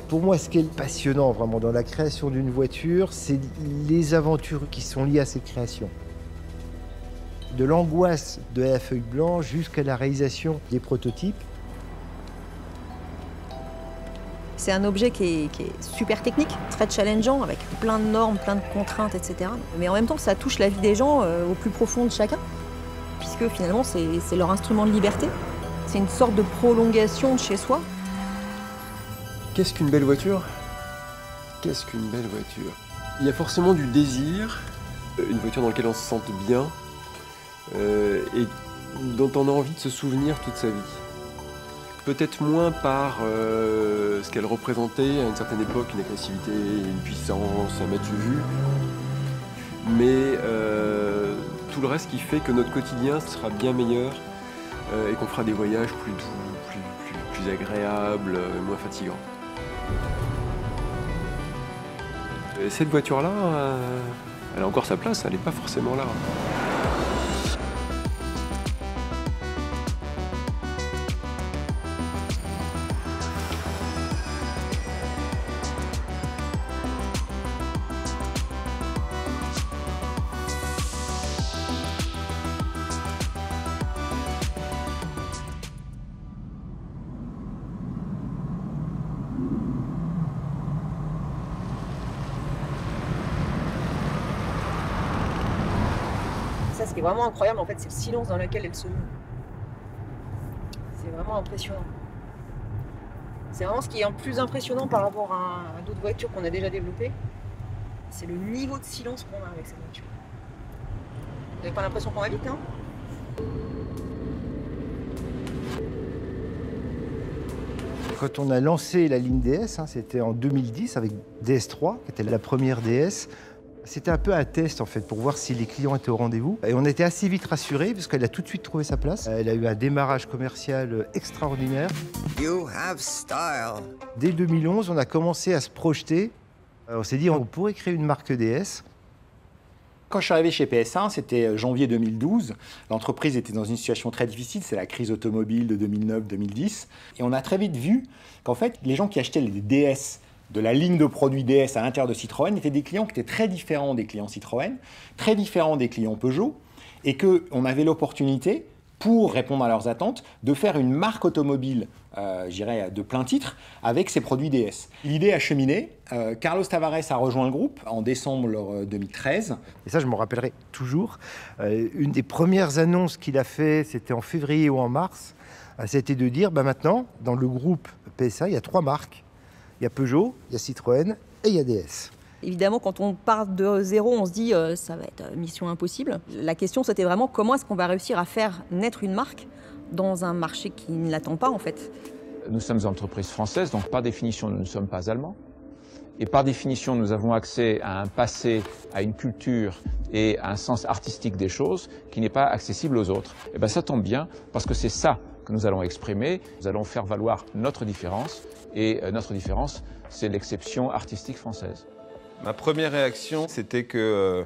Pour moi, ce qui est passionnant vraiment dans la création d'une voiture, c'est les aventures qui sont liées à cette création. De l'angoisse de la feuille blanche jusqu'à la réalisation des prototypes. C'est un objet qui est super technique, très challengeant, avec plein de normes, plein de contraintes, etc. Mais en même temps, ça touche la vie des gens au plus profond de chacun, puisque finalement, c'est leur instrument de liberté. C'est une sorte de prolongation de chez soi. Qu'est-ce qu'une belle voiture? Qu'est-ce qu'une belle voiture? Il y a forcément du désir, une voiture dans laquelle on se sente bien et dont on a envie de se souvenir toute sa vie. Peut-être moins par ce qu'elle représentait à une certaine époque, une agressivité, une puissance, un matu vu, mais tout le reste qui fait que notre quotidien sera bien meilleur et qu'on fera des voyages plus doux, plus agréables, moins fatigants. Et cette voiture-là, elle a encore sa place, elle n'est pas forcément là. Ça, ce qui est vraiment incroyable, en fait, c'est le silence dans lequel elle se meut. C'est vraiment impressionnant. C'est vraiment ce qui est le plus impressionnant par rapport à d'autres voitures qu'on a déjà développées. C'est le niveau de silence qu'on a avec cette voiture. Vous n'avez pas l'impression qu'on va vite, hein? Quand on a lancé la ligne DS, c'était en 2010 avec DS3, qui était la première DS. C'était un peu un test en fait pour voir si les clients étaient au rendez-vous. Et on était assez vite rassurés parce qu'elle a tout de suite trouvé sa place. Elle a eu un démarrage commercial extraordinaire. You have style. Dès 2011, on a commencé à se projeter. On s'est dit on pourrait créer une marque DS. Quand je suis arrivé chez PS1, c'était janvier 2012. L'entreprise était dans une situation très difficile, c'est la crise automobile de 2009-2010. Et on a très vite vu qu'en fait, les gens qui achetaient les DS de la ligne de produits DS à l'intérieur de Citroën étaient des clients qui étaient très différents des clients Citroën, très différents des clients Peugeot, et qu'on avait l'opportunité, pour répondre à leurs attentes, de faire une marque automobile, je dirais, de plein titre, avec ces produits DS. L'idée a cheminé. Carlos Tavares a rejoint le groupe en décembre 2013. Et ça, je m'en rappellerai toujours. Une des premières annonces qu'il a fait, c'était en février ou en mars, c'était de dire, maintenant, dans le groupe PSA, il y a 3 marques. Il y a Peugeot, il y a Citroën et il y a DS. Évidemment, quand on part de zéro, on se dit ça va être mission impossible. La question, c'était vraiment comment est-ce qu'on va réussir à faire naître une marque dans un marché qui ne l'attend pas, en fait. Nous sommes une entreprise française, donc par définition, nous ne sommes pas allemands. Et par définition, nous avons accès à un passé, à une culture et à un sens artistique des choses qui n'est pas accessible aux autres. Et bien ça tombe bien, parce que c'est ça que nous allons exprimer. Nous allons faire valoir notre différence. Et notre différence, c'est l'exception artistique française. Ma première réaction, c'était que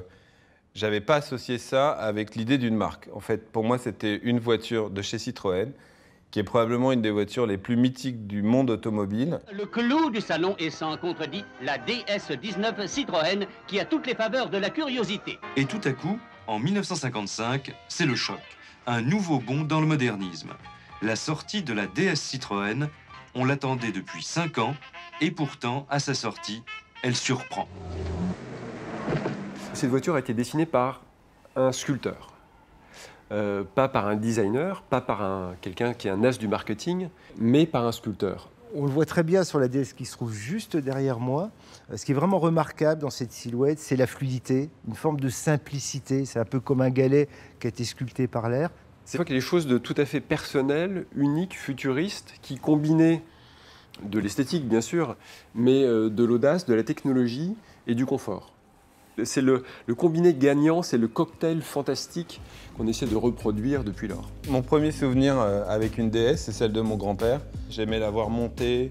j'avais pas associé ça avec l'idée d'une marque. En fait, pour moi, c'était une voiture de chez Citroën, qui est probablement une des voitures les plus mythiques du monde automobile. Le clou du salon est sans contredit la DS19 Citroën, qui a toutes les faveurs de la curiosité. Et tout à coup, en 1955, c'est le choc. Un nouveau bond dans le modernisme. La sortie de la DS Citroën. On l'attendait depuis 5 ans, et pourtant, à sa sortie, elle surprend. Cette voiture a été dessinée par un sculpteur, pas par un designer, pas par quelqu'un qui est un as du marketing, mais par un sculpteur. On le voit très bien sur la DS qui se trouve juste derrière moi. Ce qui est vraiment remarquable dans cette silhouette, c'est la fluidité, une forme de simplicité. C'est un peu comme un galet qui a été sculpté par l'air. C'est quelque chose de tout à fait personnel, unique, futuriste, qui combinait de l'esthétique bien sûr, mais de l'audace, de la technologie et du confort. C'est le combiné gagnant, c'est le cocktail fantastique qu'on essaie de reproduire depuis lors. Mon premier souvenir avec une DS, c'est celle de mon grand-père. J'aimais la voir monter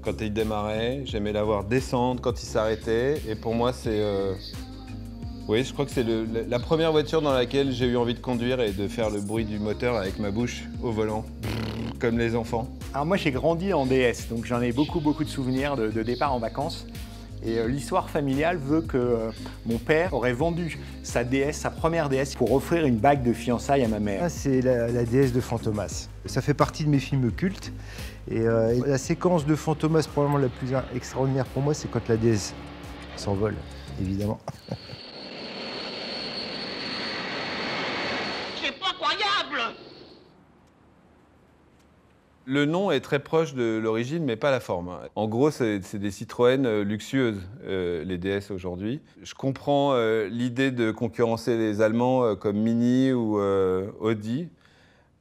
quand il démarrait, j'aimais la voir descendre quand il s'arrêtait, et pour moi c'est... Oui, je crois que c'est la première voiture dans laquelle j'ai eu envie de conduire et de faire le bruit du moteur avec ma bouche au volant. comme les enfants. Alors moi j'ai grandi en DS, donc j'en ai beaucoup de souvenirs de départ en vacances. Et l'histoire familiale veut que mon père aurait vendu sa DS, sa première DS, pour offrir une bague de fiançailles à ma mère. Ah, c'est la DS de Fantomas. Ça fait partie de mes films cultes. Et la séquence de Fantomas, probablement la plus extraordinaire pour moi, c'est quand la DS s'envole, évidemment. C'est pas croyable! Le nom est très proche de l'origine, mais pas la forme. En gros, c'est des Citroën luxueuses, les DS aujourd'hui. Je comprends l'idée de concurrencer les Allemands comme Mini ou Audi.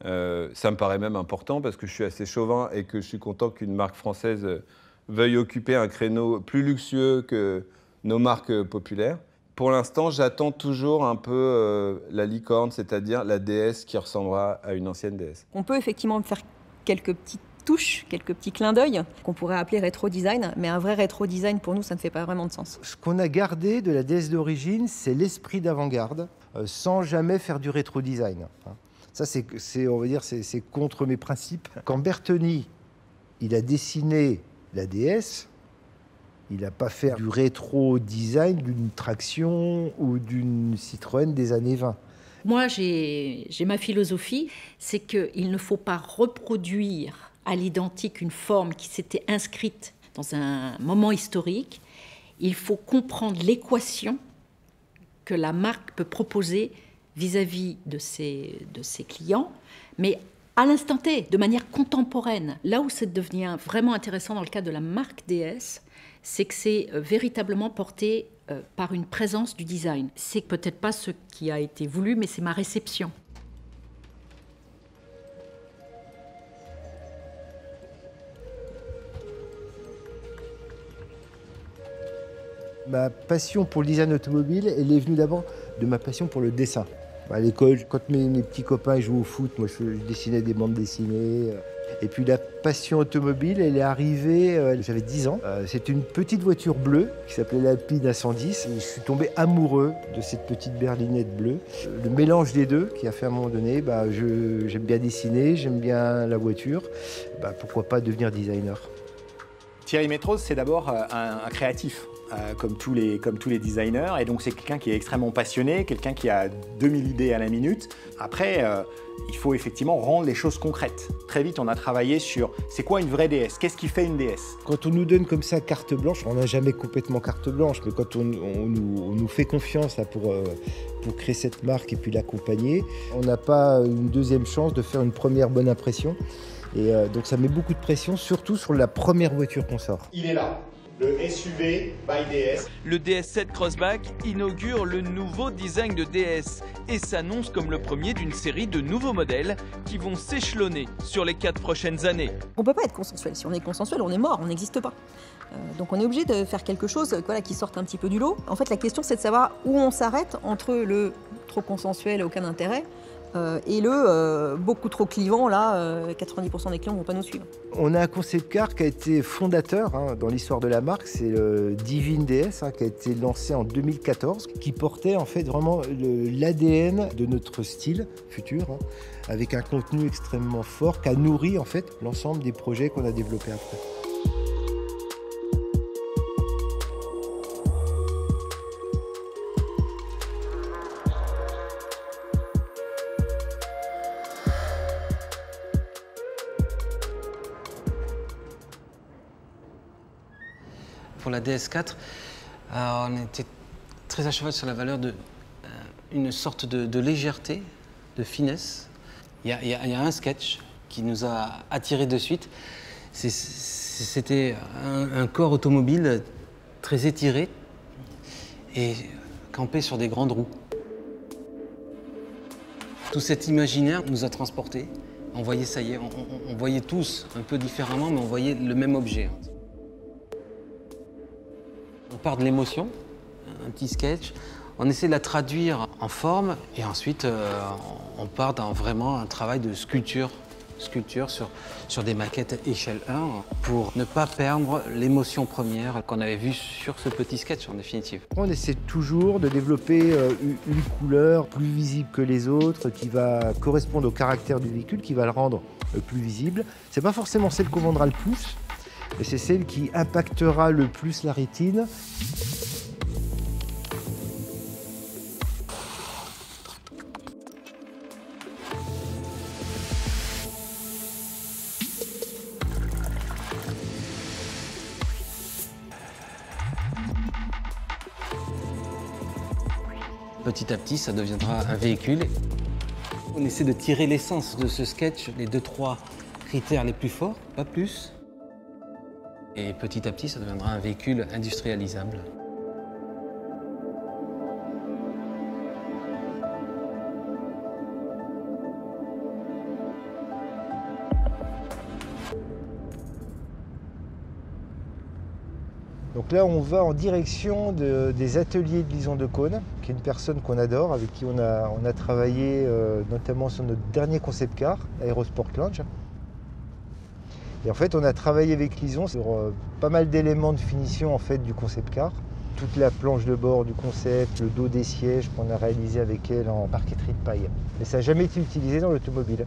Ça me paraît même important parce que je suis assez chauvin et que je suis content qu'une marque française veuille occuper un créneau plus luxueux que nos marques populaires. Pour l'instant, j'attends toujours un peu la licorne, c'est-à-dire la DS qui ressemblera à une ancienne DS. On peut effectivement faire quelques petites touches, quelques petits clins d'œil qu'on pourrait appeler rétro design, mais un vrai rétro design pour nous ça ne fait pas vraiment de sens. Ce qu'on a gardé de la DS d'origine, c'est l'esprit d'avant-garde, sans jamais faire du rétro design. Ça, on va dire, c'est contre mes principes. Quand Bertoni, il a dessiné la DS, il n'a pas fait du rétro design d'une Traction ou d'une Citroën des années 20. Moi, j'ai ma philosophie, c'est qu'il ne faut pas reproduire à l'identique une forme qui s'était inscrite dans un moment historique. Il faut comprendre l'équation que la marque peut proposer vis-à-vis de ses clients, mais à l'instant T, de manière contemporaine. Là où ça devient vraiment intéressant dans le cas de la marque DS, c'est que c'est véritablement porté par une présence du design. C'est peut-être pas ce qui a été voulu, mais c'est ma réception. Ma passion pour le design automobile, elle est venue d'abord de ma passion pour le dessin. À l'école, quand mes petits copains jouaient au foot, moi je dessinais des bandes dessinées. Et puis la passion automobile, elle est arrivée, j'avais 10 ans. C'était une petite voiture bleue qui s'appelait l'Alpine A110. Et je suis tombé amoureux de cette petite berlinette bleue. Le mélange des deux qui a fait à un moment donné, j'aime bien dessiner, j'aime bien la voiture. Pourquoi pas devenir designer? Thierry Métrose, c'est d'abord un créatif. Comme tous les designers, et donc c'est quelqu'un qui est extrêmement passionné, quelqu'un qui a 2000 idées à la minute. Après, il faut effectivement rendre les choses concrètes. Très vite, on a travaillé sur c'est quoi une vraie DS, qu'est-ce qui fait une DS. Quand on nous donne comme ça carte blanche, on n'a jamais complètement carte blanche, mais quand on nous fait confiance là, pour créer cette marque et puis l'accompagner, on n'a pas une deuxième chance de faire une première bonne impression. Et donc ça met beaucoup de pression, surtout sur la première voiture qu'on sort. Il est là. Le SUV by DS. Le DS7 Crossback inaugure le nouveau design de DS et s'annonce comme le premier d'une série de nouveaux modèles qui vont s'échelonner sur les 4 prochaines années. On ne peut pas être consensuel. Si on est consensuel, on est mort, on n'existe pas. Donc on est obligé de faire quelque chose qui sorte un petit peu du lot. En fait, la question, c'est de savoir où on s'arrête entre le trop consensuel et aucun intérêt et le beaucoup trop clivant, là, 90% des clients ne vont pas nous suivre. On a un concept car qui a été fondateur dans l'histoire de la marque, c'est le Divine DS qui a été lancé en 2014, qui portait en fait vraiment l'ADN de notre style futur, avec un contenu extrêmement fort qui a nourri en fait l'ensemble des projets qu'on a développés après. Pour la DS4, on était très à cheval sur la valeur d'une sorte de légèreté, de finesse. Il y a un sketch qui nous a attirés de suite. C'était un corps automobile très étiré et campé sur des grandes roues. Tout cet imaginaire nous a transportés. On voyait, ça y est, on voyait tous un peu différemment, mais on voyait le même objet. On part de l'émotion, un petit sketch, on essaie de la traduire en forme et ensuite on part dans vraiment un travail de sculpture sculpture sur des maquettes échelle 1 pour ne pas perdre l'émotion première qu'on avait vue sur ce petit sketch en définitive. On essaie toujours de développer une couleur plus visible que les autres, qui va correspondre au caractère du véhicule, qui va le rendre plus visible. C'est pas forcément celle qu'on vendra le plus, mais c'est celle qui impactera le plus la rétine. Petit à petit, ça deviendra un véhicule. On essaie de tirer l'essence de ce sketch, les 2-3 critères les plus forts, pas plus. Et petit à petit, ça deviendra un véhicule industrialisable. Donc là, on va en direction des ateliers de Lison de Caunes, qui est une personne qu'on adore, avec qui on a travaillé notamment sur notre dernier concept car, Aerosport Lounge. Et en fait, on a travaillé avec Lison sur pas mal d'éléments de finition en fait, du concept car. Toute la planche de bord du concept, le dos des sièges qu'on a réalisé avec elle en parqueterie de paille. Mais ça n'a jamais été utilisé dans l'automobile.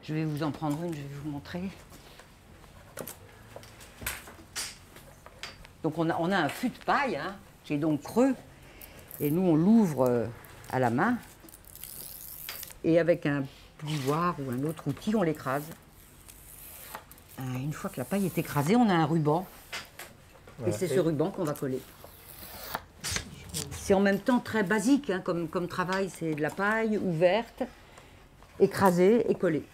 Je vais vous en prendre une, je vais vous montrer. Donc on a un fût de paille, hein, qui est donc creux. Et nous, on l'ouvre à la main. Et avec un pouvoir ou un autre outil, on l'écrase. Une fois que la paille est écrasée, on a un ruban. Voilà. Et c'est ce ruban qu'on va coller. C'est en même temps très basique, hein, comme travail. C'est de la paille ouverte, écrasée et collée.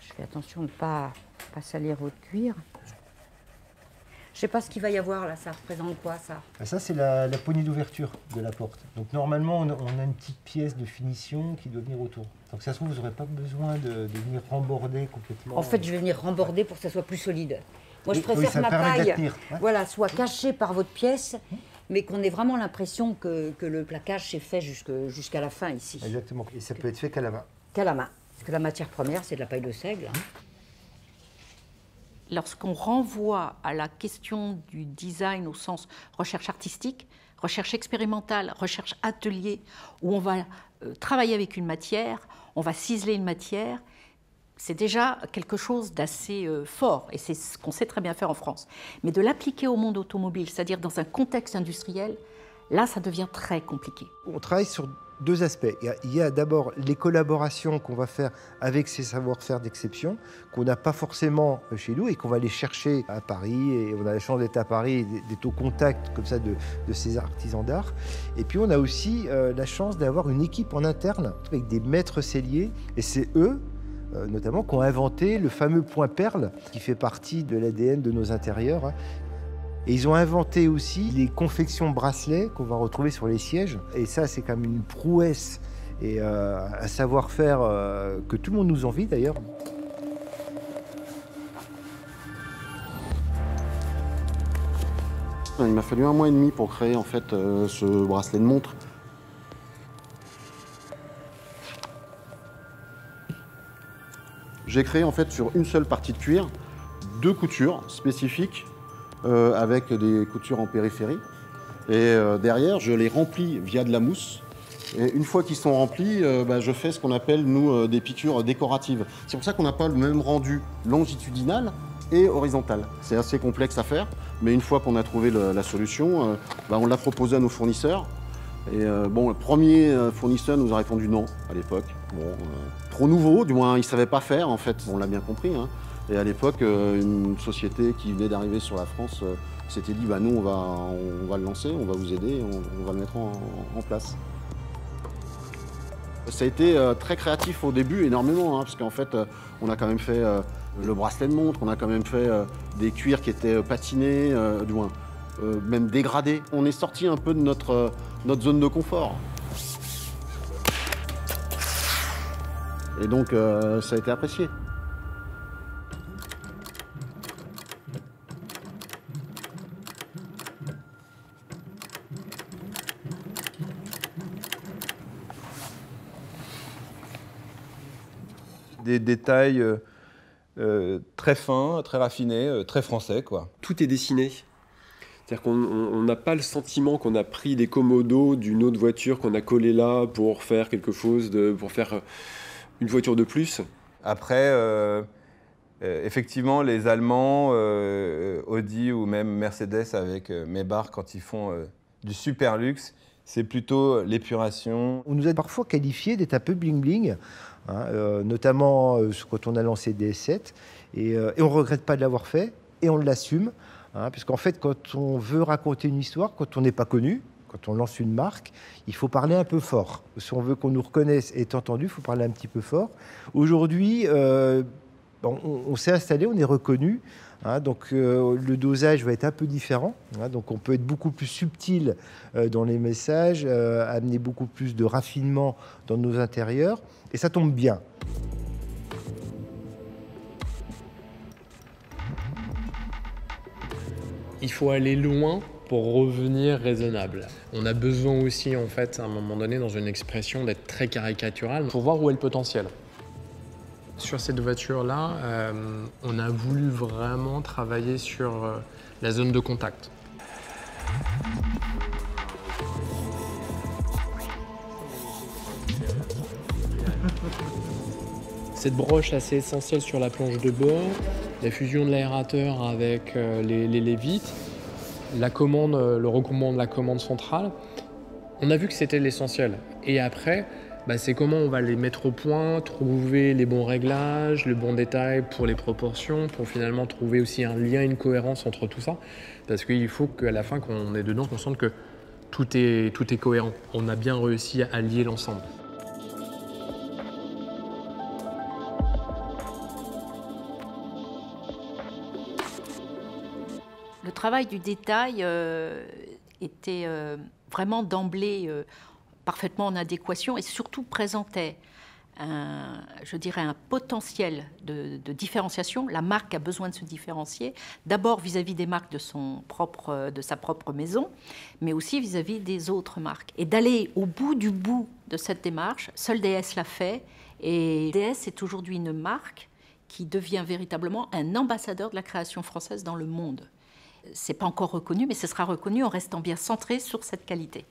Je fais attention de ne pas salir votre cuir. Je ne sais pas ce qu'il va y avoir là, ça représente quoi ça? Ça c'est la poignée d'ouverture de la porte. Donc normalement on a une petite pièce de finition qui doit venir autour. Donc ça se trouve vous n'aurez pas besoin de venir remborder complètement. En fait je vais venir remborder pour que ça soit plus solide. Moi je préfère que ma paille voilà, soit cachée par votre pièce, mais qu'on ait vraiment l'impression que le plaquage s'est fait jusqu'à la fin ici. Exactement, et ça peut être fait qu'à la main. Qu'à la main. Parce que la matière première, c'est de la paille de seigle. Hein. Lorsqu'on renvoie à la question du design au sens recherche artistique, recherche expérimentale, recherche atelier, où on va travailler avec une matière, on va ciseler une matière, c'est déjà quelque chose d'assez fort, et c'est ce qu'on sait très bien faire en France. Mais de l'appliquer au monde automobile, c'est-à-dire dans un contexte industriel, là, ça devient très compliqué. On travaille sur deux aspects. Il y a d'abord les collaborations qu'on va faire avec ces savoir-faire d'exception, qu'on n'a pas forcément chez nous et qu'on va aller chercher à Paris. Et on a la chance d'être à Paris et d'être au contact comme ça de ces artisans d'art. Et puis on a aussi la chance d'avoir une équipe en interne avec des maîtres selliers. Et c'est eux, notamment, qui ont inventé le fameux point perle qui fait partie de l'ADN de nos intérieurs. Et ils ont inventé aussi les confections bracelets qu'on va retrouver sur les sièges. Et ça, c'est quand même une prouesse et un savoir-faire que tout le monde nous envie d'ailleurs. Il m'a fallu 1 mois et demi pour créer en fait ce bracelet de montre. J'ai créé en fait sur une seule partie de cuir 2 coutures spécifiques avec des coutures en périphérie. Et derrière, je les remplis via de la mousse. Et une fois qu'ils sont remplis, je fais ce qu'on appelle, nous, des piqûres décoratives. C'est pour ça qu'on n'a pas le même rendu longitudinal et horizontal. C'est assez complexe à faire, mais une fois qu'on a trouvé la solution, on l'a proposé à nos fournisseurs. Et le premier fournisseur nous a répondu non à l'époque. Trop nouveau, du moins, il ne savait pas faire, en fait. On l'a bien compris, hein. Et à l'époque, une société qui venait d'arriver sur la France s'était dit nous, on va le lancer, on va vous aider, on va le mettre en place. Ça a été très créatif au début, énormément, hein, parce qu'en fait, on a quand même fait le bracelet de montre, on a quand même fait des cuirs qui étaient patinés, du moins, même dégradés. On est sorti un peu de notre zone de confort. Et donc, ça a été apprécié. Des détails très fins, très raffinés, très français, quoi. Tout est dessiné. C'est-à-dire qu'on n'a pas le sentiment qu'on a pris des commodos d'une autre voiture qu'on a collé là pour faire quelque chose, pour faire une voiture de plus. Après, effectivement, les Allemands, Audi ou même Mercedes avec Maybach, quand ils font du super luxe, c'est plutôt l'épuration. On nous a parfois qualifié d'être un peu bling-bling, hein, notamment quand on a lancé DS7. Et on ne regrette pas de l'avoir fait, et on l'assume. Hein, puisqu'en fait, quand on veut raconter une histoire, quand on n'est pas connu, quand on lance une marque, il faut parler un peu fort. Si on veut qu'on nous reconnaisse et être entendu, il faut parler un petit peu fort. Aujourd'hui, on s'est installé, on est reconnu. Hein, donc le dosage va être un peu différent. Hein, donc on peut être beaucoup plus subtil dans les messages, amener beaucoup plus de raffinement dans nos intérieurs. Et ça tombe bien. Il faut aller loin pour revenir raisonnable. On a besoin aussi, en fait, à un moment donné, dans une expression, d'être très caricatural pour voir où est le potentiel. Sur cette voiture-là, on a voulu vraiment travailler sur la zone de contact. Cette broche assez essentielle sur la planche de bord, la fusion de l'aérateur avec les vitres, la commande, le recoupement de la commande centrale, on a vu que c'était l'essentiel. Et après, c'est comment on va les mettre au point, trouver les bons réglages, le bon détail pour les proportions, pour finalement trouver aussi un lien, une cohérence entre tout ça. Parce qu'il faut qu'à la fin, quand on est dedans, qu'on sente que tout est cohérent. On a bien réussi à lier l'ensemble. Le travail du détail était vraiment d'emblée parfaitement en adéquation et surtout présentait un potentiel de différenciation. La marque a besoin de se différencier, d'abord vis-à-vis des marques de sa propre maison, mais aussi vis-à-vis des autres marques. Et d'aller au bout du bout de cette démarche, seul DS l'a fait. Et DS est aujourd'hui une marque qui devient véritablement un ambassadeur de la création française dans le monde. C'est pas encore reconnu, mais ce sera reconnu en restant bien centré sur cette qualité.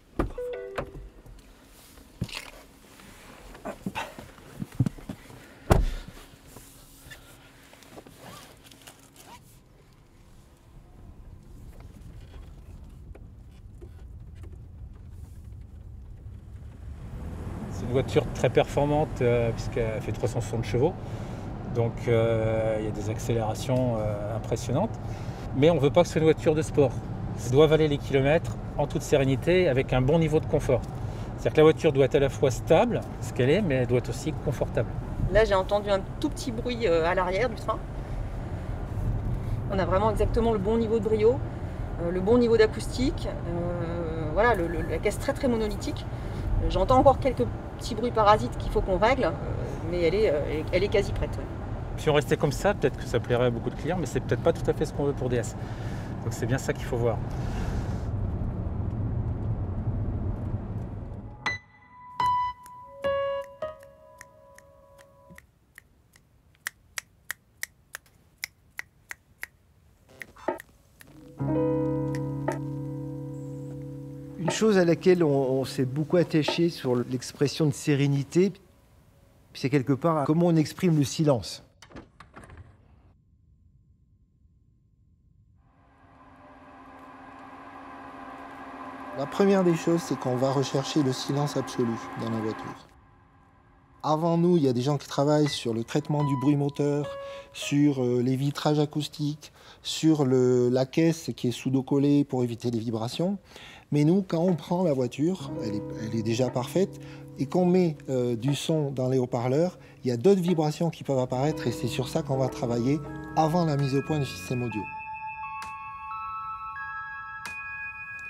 C'est une voiture très performante puisqu'elle fait 360 chevaux. Donc il y a des accélérations impressionnantes. Mais on ne veut pas que ce soit une voiture de sport. Ça doit valer les kilomètres en toute sérénité avec un bon niveau de confort. C'est-à-dire que la voiture doit être à la fois stable, ce qu'elle est, mais elle doit être aussi confortable. Là, j'ai entendu un tout petit bruit à l'arrière du train. On a vraiment exactement le bon niveau de brio, le bon niveau d'acoustique. Voilà, la caisse très très monolithique. J'entends encore quelques petits bruits parasites qu'il faut qu'on règle, mais elle est quasi prête. Ouais. Si on restait comme ça, peut-être que ça plairait à beaucoup de clients, mais c'est peut-être pas tout à fait ce qu'on veut pour DS. Donc c'est bien ça qu'il faut voir. Une chose à laquelle on s'est beaucoup attaché sur l'expression de sérénité, c'est quelque part comment on exprime le silence. La première des choses, c'est qu'on va rechercher le silence absolu dans la voiture. Avant nous, il y a des gens qui travaillent sur le traitement du bruit moteur, sur les vitrages acoustiques, sur la caisse qui est pseudo-collée pour éviter les vibrations. Mais nous, quand on prend la voiture, elle est déjà parfaite, et qu'on met du son dans les haut-parleurs, il y a d'autres vibrations qui peuvent apparaître, et c'est sur ça qu'on va travailler avant la mise au point du système audio.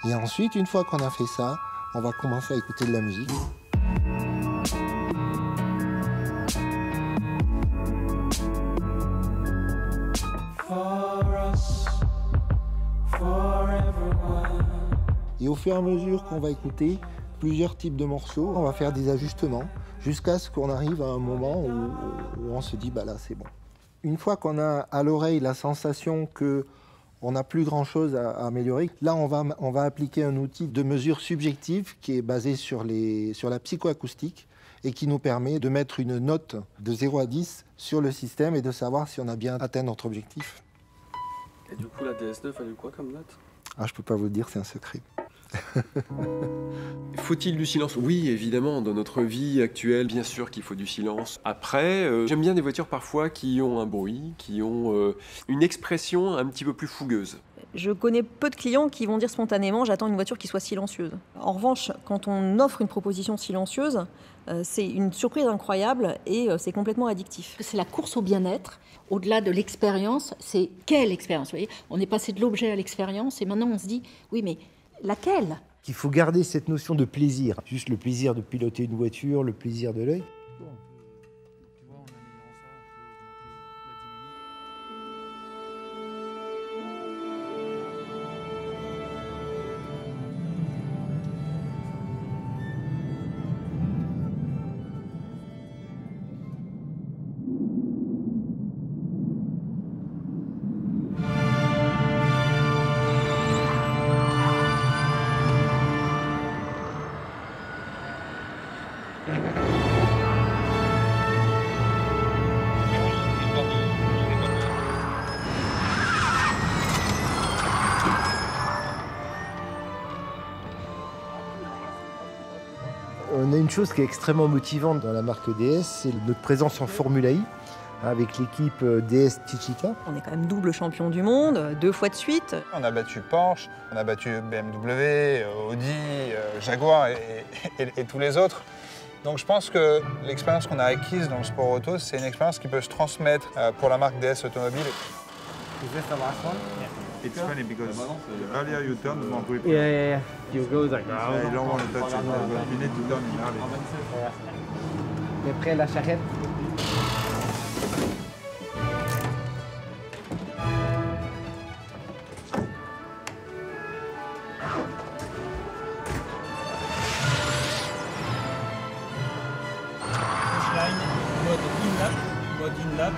Et ensuite, une fois qu'on a fait ça, on va commencer à écouter de la musique. Et au fur et à mesure qu'on va écouter plusieurs types de morceaux, on va faire des ajustements jusqu'à ce qu'on arrive à un moment où on se dit bah là c'est bon. Une fois qu'on a à l'oreille la sensation qu'on n'a plus grand chose à améliorer, là on va appliquer un outil de mesure subjective qui est basé sur la psychoacoustique et qui nous permet de mettre une note de 0 à 10 sur le système et de savoir si on a bien atteint notre objectif. Et du coup la DS9 elle a eu quoi comme note? Ah, je peux pas vous le dire, c'est un secret. Faut-il du silence? Oui, évidemment, dans notre vie actuelle, bien sûr qu'il faut du silence. Après, j'aime bien des voitures parfois qui ont un bruit, qui ont une expression un petit peu plus fougueuse. Je connais peu de clients qui vont dire spontanément « j'attends une voiture qui soit silencieuse ». En revanche, quand on offre une proposition silencieuse, c'est une surprise incroyable et c'est complètement addictif. C'est la course au bien-être. Au-delà de l'expérience, c'est quelle expérience? Vous voyez, on est passé de l'objet à l'expérience et maintenant on se dit « oui, mais laquelle ?» Qu'il faut garder cette notion de plaisir. Juste le plaisir de piloter une voiture, le plaisir de l'œil. On a une chose qui est extrêmement motivante dans la marque DS, c'est notre présence en Formula I, avec l'équipe DS Tichita. On est quand même double champion du monde, 2 fois de suite. On a battu Porsche, on a battu BMW, Audi, Jaguar et tous les autres. Donc je pense que l'expérience qu'on a acquise dans le sport auto, c'est une expérience qui peut se transmettre pour la marque DS Automobile. Is this the last one? Yeah. It's funny because earlier you turn more grip. Yeah. You go like I don't want to touch it, but you need to turn in early. Mais près la charrette. Mode in-lap.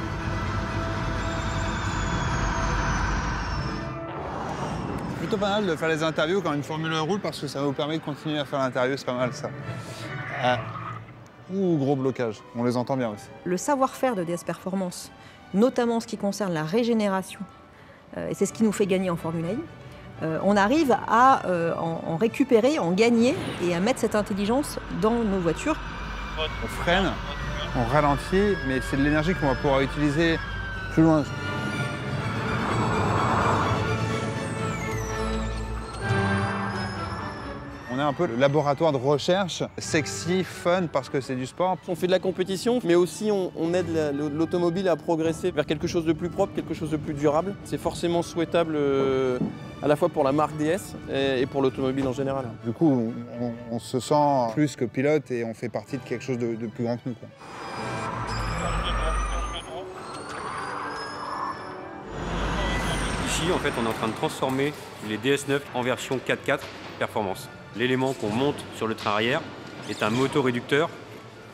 C'est plutôt pas mal de faire les interviews quand une Formule 1 roule parce que ça vous permet de continuer à faire l'interview, c'est pas mal ça. Ouh, gros blocage, on les entend bien aussi. Le savoir-faire de DS Performance, notamment ce qui concerne la régénération, et c'est ce qui nous fait gagner en Formule 1, on arrive à en récupérer, en gagner et à mettre cette intelligence dans nos voitures. On freine, on ralentit, mais c'est de l'énergie qu'on va pouvoir utiliser plus loin. On est un peu le laboratoire de recherche, sexy, fun, parce que c'est du sport. On fait de la compétition, mais aussi on aide l'automobile à progresser vers quelque chose de plus propre, quelque chose de plus durable. C'est forcément souhaitable à la fois pour la marque DS et pour l'automobile en général. Du coup, on se sent plus que pilote et on fait partie de quelque chose de plus grand que nous, quoi. Ici, en fait, on est en train de transformer les DS9 en version 4x4 performance. L'élément qu'on monte sur le train arrière est un motoréducteur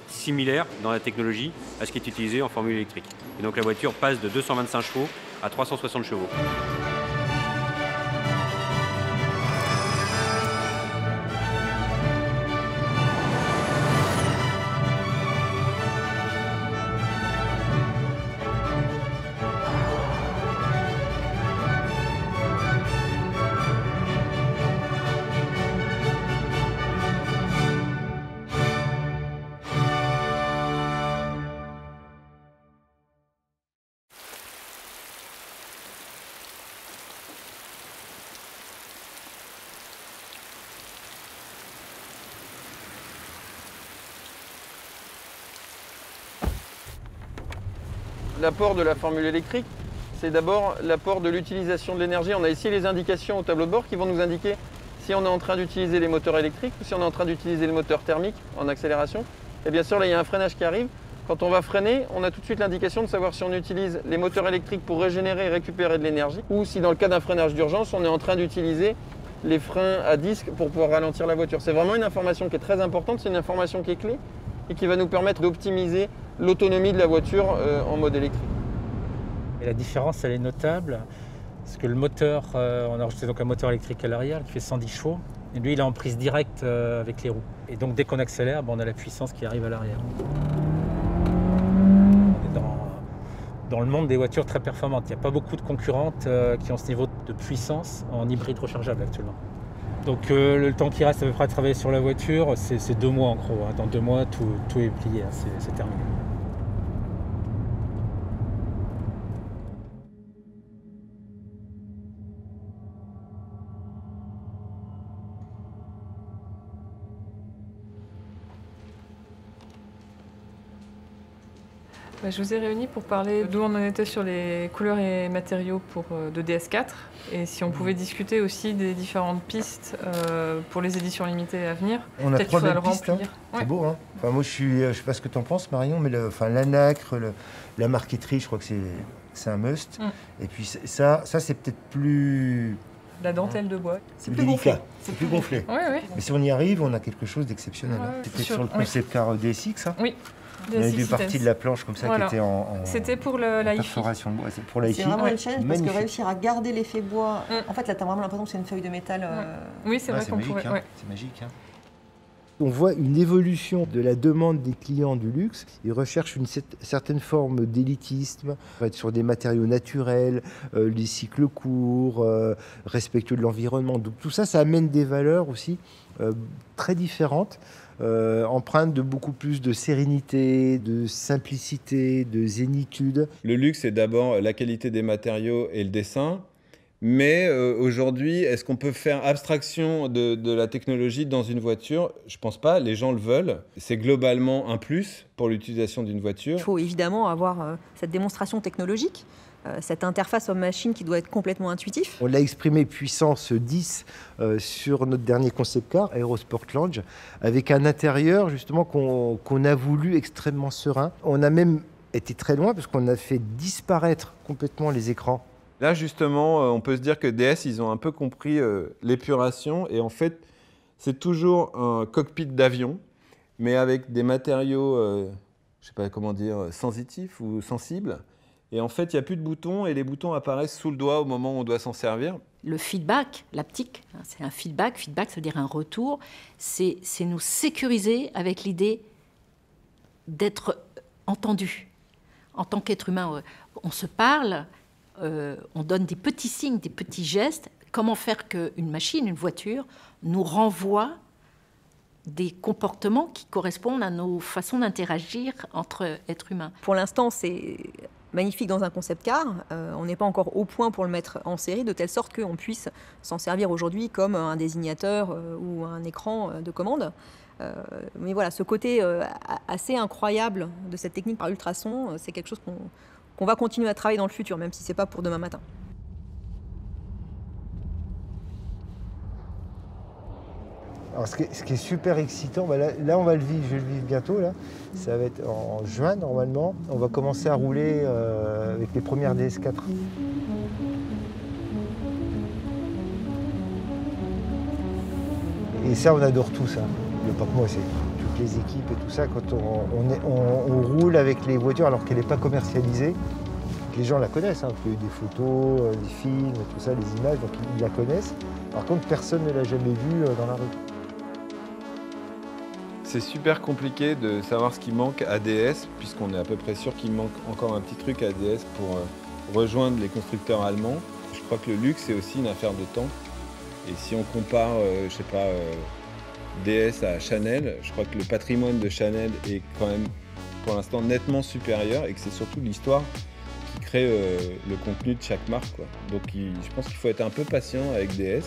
similaire dans la technologie à ce qui est utilisé en formule électrique. Et donc la voiture passe de 225 chevaux à 360 chevaux. L'apport de la formule électrique, c'est d'abord l'apport de l'utilisation de l'énergie. On a ici les indications au tableau de bord qui vont nous indiquer si on est en train d'utiliser les moteurs électriques ou si on est en train d'utiliser les moteurs thermiques en accélération. Et bien sûr, là, il y a un freinage qui arrive. Quand on va freiner, on a tout de suite l'indication de savoir si on utilise les moteurs électriques pour régénérer et récupérer de l'énergie, ou si dans le cas d'un freinage d'urgence, on est en train d'utiliser les freins à disque pour pouvoir ralentir la voiture. C'est vraiment une information qui est très importante, c'est une information qui est clé et qui va nous permettre d'optimiser l'autonomie de la voiture en mode électrique. Et la différence, elle est notable, parce que le moteur, on a rajouté donc un moteur électrique à l'arrière qui fait 110 chevaux, et lui, il est en prise directe avec les roues. Et donc, dès qu'on accélère, on a la puissance qui arrive à l'arrière. Dans le monde des voitures très performantes, il n'y a pas beaucoup de concurrentes qui ont ce niveau de puissance en hybride rechargeable actuellement. Donc le temps qui reste à peu près à travailler sur la voiture, c'est 2 mois en gros. Dans 2 mois, tout est plié, c'est terminé. Je vous ai réunis pour parler d'où on en était sur les couleurs et matériaux de DS4 et si on pouvait discuter aussi des différentes pistes pour les éditions limitées à venir. On a 3 belles pistes, hein. C'est beau. Hein. Enfin, moi, je sais pas ce que tu en penses, Marion, mais l'anacre, la marqueterie, je crois que c'est un must. Et puis ça c'est peut-être plus... La dentelle de bois. C'est plus délicat, c'est plus gonflé. Oui. Mais si on y arrive, on a quelque chose d'exceptionnel. C'était sur le concept car DSX, hein. Oui. Il y avait des parties de la planche comme ça qui étaient en C'était pour la perforation de bois. C'est pour la C'est vraiment le challenge parce que réussir à garder l'effet bois. En fait, là, tu as vraiment l'impression que c'est une feuille de métal. Oui, c'est vrai qu'on pourrait. C'est magique. Hein. On voit une évolution de la demande des clients du luxe. Ils recherchent une certaine forme d'élitisme, être sur des matériaux naturels, les cycles courts, respectueux de l'environnement. Donc tout ça, ça amène des valeurs aussi très différentes. Empreinte de beaucoup plus de sérénité, de simplicité, de zénitude. Le luxe, c'est d'abord la qualité des matériaux et le dessin. Mais aujourd'hui, est-ce qu'on peut faire abstraction de la technologie dans une voiture? Je pense pas, les gens le veulent. C'est globalement un plus pour l'utilisation d'une voiture. Il faut évidemment avoir cette démonstration technologique. Cette interface homme-machine qui doit être complètement intuitif. On l'a exprimé puissance 10 sur notre dernier concept car, Aerosport Lounge, avec un intérieur justement qu'on a voulu extrêmement serein. On a même été très loin parce qu'on a fait disparaître complètement les écrans. Là justement, on peut se dire que DS, ils ont un peu compris l'épuration et en fait, c'est toujours un cockpit d'avion, mais avec des matériaux, je sais pas comment dire, sensitifs ou sensibles. Et en fait, il n'y a plus de boutons et les boutons apparaissent sous le doigt au moment où on doit s'en servir. Le feedback, l'haptique, c'est un feedback. Feedback, ça veut dire un retour. C'est nous sécuriser avec l'idée d'être entendu. En tant qu'être humain, on se parle, on donne des petits signes, des petits gestes. Comment faire qu'une machine, une voiture, nous renvoie des comportements qui correspondent à nos façons d'interagir entre êtres humains. Pour l'instant, c'est magnifique dans un concept car. On n'est pas encore au point pour le mettre en série, de telle sorte qu'on puisse s'en servir aujourd'hui comme un désignateur ou un écran de commande. Mais voilà, ce côté assez incroyable de cette technique par ultrason, c'est quelque chose qu'on va continuer à travailler dans le futur, même si ce n'est pas pour demain matin. Alors, ce qui est super excitant, là on va le vivre, je vais le vivre bientôt. Là. Ça va être en juin normalement. On va commencer à rouler avec les premières DS4. Et ça, on adore tout ça. Pas que moi, c'est toutes les équipes et tout ça. Quand on roule avec les voitures alors qu'elle n'est pas commercialisée, les gens la connaissent. Hein, il y a eu des photos, des films, tout ça, les images, donc ils la connaissent. Par contre, personne ne l'a jamais vue dans la rue. C'est super compliqué de savoir ce qui manque à DS, puisqu'on est à peu près sûr qu'il manque encore un petit truc à DS pour rejoindre les constructeurs allemands. Je crois que le luxe, c'est aussi une affaire de temps. Et si on compare, je sais pas, DS à Chanel, je crois que le patrimoine de Chanel est quand même, pour l'instant, nettement supérieur et que c'est surtout l'histoire qui crée le contenu de chaque marque, quoi. Donc je pense qu'il faut être un peu patient avec DS.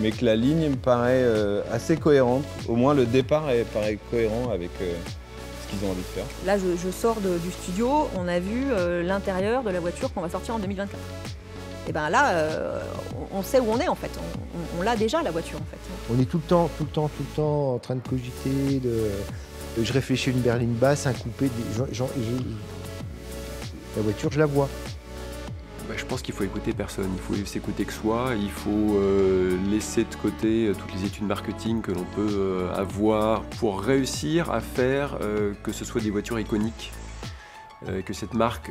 Mais que la ligne me paraît assez cohérente. Au moins, le départ paraît cohérent avec ce qu'ils ont envie de faire. Là, je sors du studio, on a vu l'intérieur de la voiture qu'on va sortir en 2024. Et bien là, on sait où on est en fait. On l'a déjà, la voiture en fait. On est tout le temps en train de cogiter, Je réfléchis à une berline basse, un coupé, la voiture, je la vois. Je pense qu'il faut écouter personne, il faut s'écouter que soi, il faut laisser de côté toutes les études marketing que l'on peut avoir pour réussir à faire que ce soit des voitures iconiques, que cette marque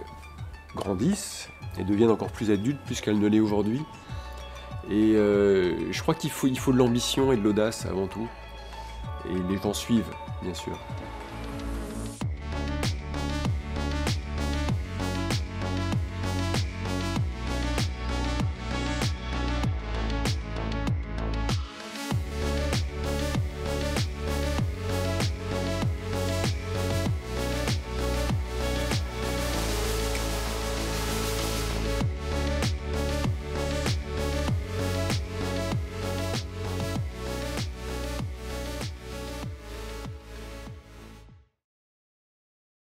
grandisse et devienne encore plus adulte puisqu'elle ne l'est aujourd'hui. Et je crois qu'il faut de l'ambition et de l'audace avant tout, et les gens suivent, bien sûr.